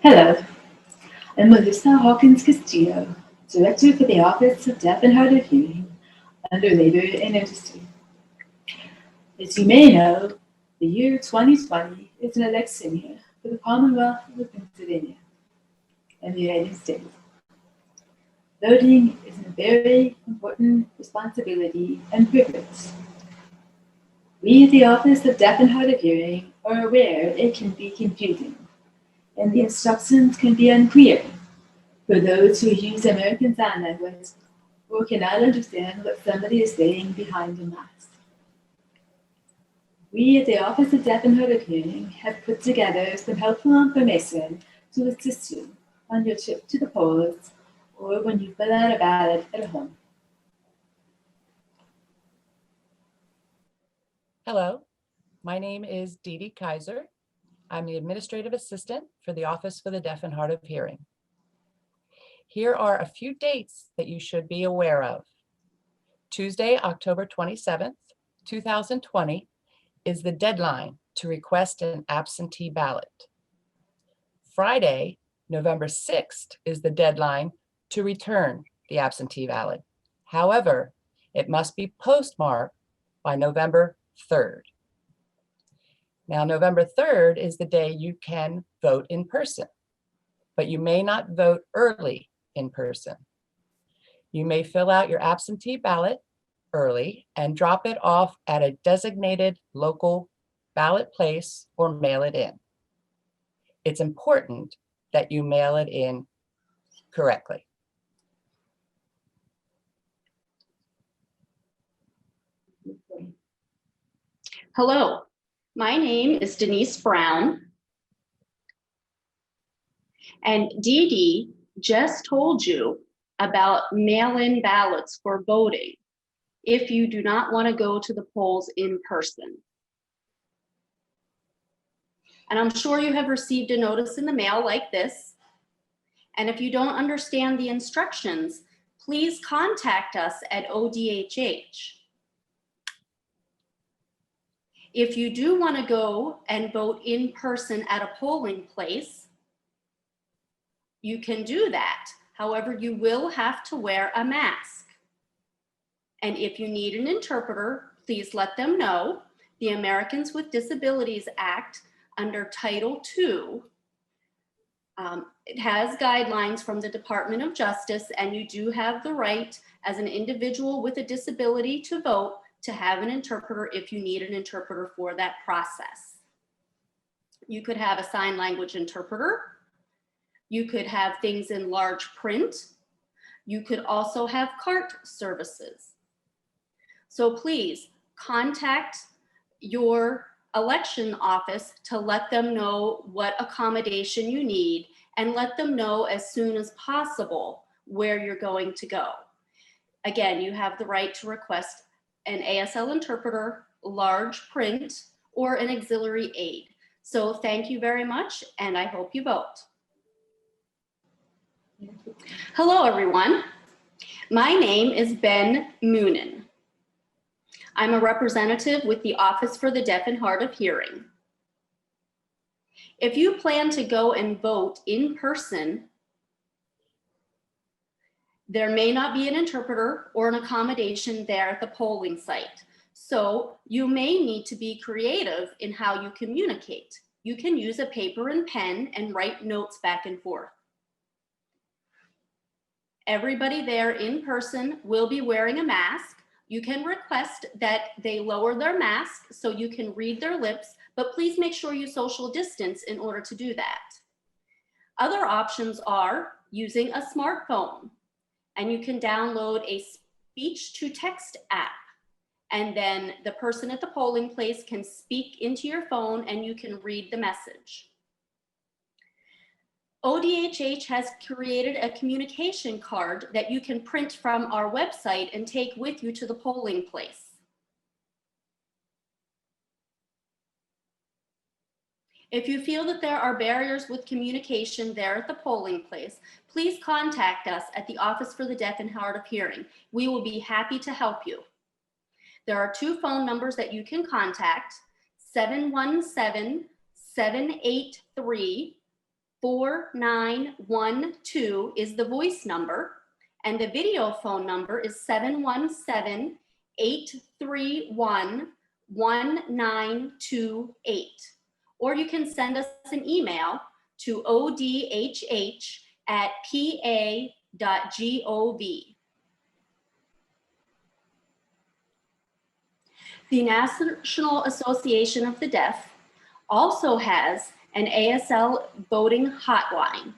Hello, I'm Melissa Hawkins Castillo, Director for the Office of Deaf and Hard of Hearing under Labor and Industry. As you may know, the year 2020 is an election year for the Commonwealth of Pennsylvania and the United States. Voting is a very important responsibility and privilege. We at the Office of Deaf and Hard of Hearing are aware it can be confusing and the instructions can be unclear for those who use American Sign Language or cannot understand what somebody is saying behind a mask. We at the Office of Deaf and Hard of Hearing have put together some helpful information to assist you on your trip to the polls or when you fill out a ballot at home. Hello, my name is Dee Dee Kaiser. I'm the Administrative Assistant for the Office for the Deaf and Hard of Hearing. Here are a few dates that you should be aware of. Tuesday, October 27th, 2020 is the deadline to request an absentee ballot. Friday, November 6th is the deadline to return the absentee ballot. However, it must be postmarked by November 3rd. Now, November 3rd is the day you can vote in person, but you may not vote early in person. You may fill out your absentee ballot early and drop it off at a designated local ballot place or mail it in. It's important that you mail it in correctly. Hello, my name is Denise Brown, and Dee Dee just told you about mail-in ballots for voting if you do not want to go to the polls in person. And I'm sure you have received a notice in the mail like this. And if you don't understand the instructions, please contact us at ODHH. If you do want to go and vote in person at a polling place, you can do that. However, you will have to wear a mask. And if you need an interpreter, please let them know. The Americans with Disabilities Act under Title II, it has guidelines from the Department of Justice, and you do have the right as an individual with a disability to vote to have an interpreter if you need an interpreter for that process. You could have a sign language interpreter. You could have things in large print. You could also have cart services. So please contact your election office to let them know what accommodation you need and let them know as soon as possible where you're going to go. Again, you have the right to request an ASL interpreter, large print, or an auxiliary aid. So thank you very much, and I hope you vote. Hello, everyone. My name is Ben Moonen. I'm a representative with the Office for the Deaf and Hard of Hearing. If you plan to go and vote in person, there may not be an interpreter or an accommodation there at the polling site. So you may need to be creative in how you communicate. You can use a paper and pen and write notes back and forth. Everybody there in person will be wearing a mask. You can request that they lower their mask so you can read their lips, but please make sure you social distance in order to do that. Other options are using a smartphone, and you can download a speech-to-text app, and then the person at the polling place can speak into your phone and you can read the message. ODHH has created a communication card that you can print from our website and take with you to the polling place. If you feel that there are barriers with communication there at the polling place, please contact us at the Office for the Deaf and Hard of Hearing. We will be happy to help you. There are two phone numbers that you can contact, 717-783-3675 4912 is the voice number, and the video phone number is 717-831-1928. Or you can send us an email to odhh@pa.gov. The National Association of the Deaf also has an ASL voting hotline,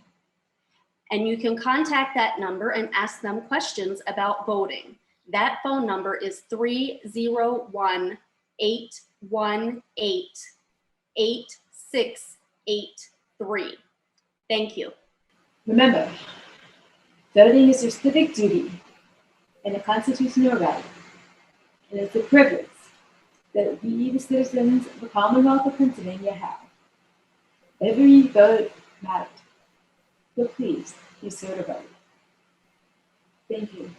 and you can contact that number and ask them questions about voting. That phone number is 301-818-8683. Thank you. Remember, voting is your civic duty and a constitutional right, and it's a privilege that we, the citizens of the Commonwealth of Pennsylvania, have. Every vote matters, so please be sure to vote. Thank you.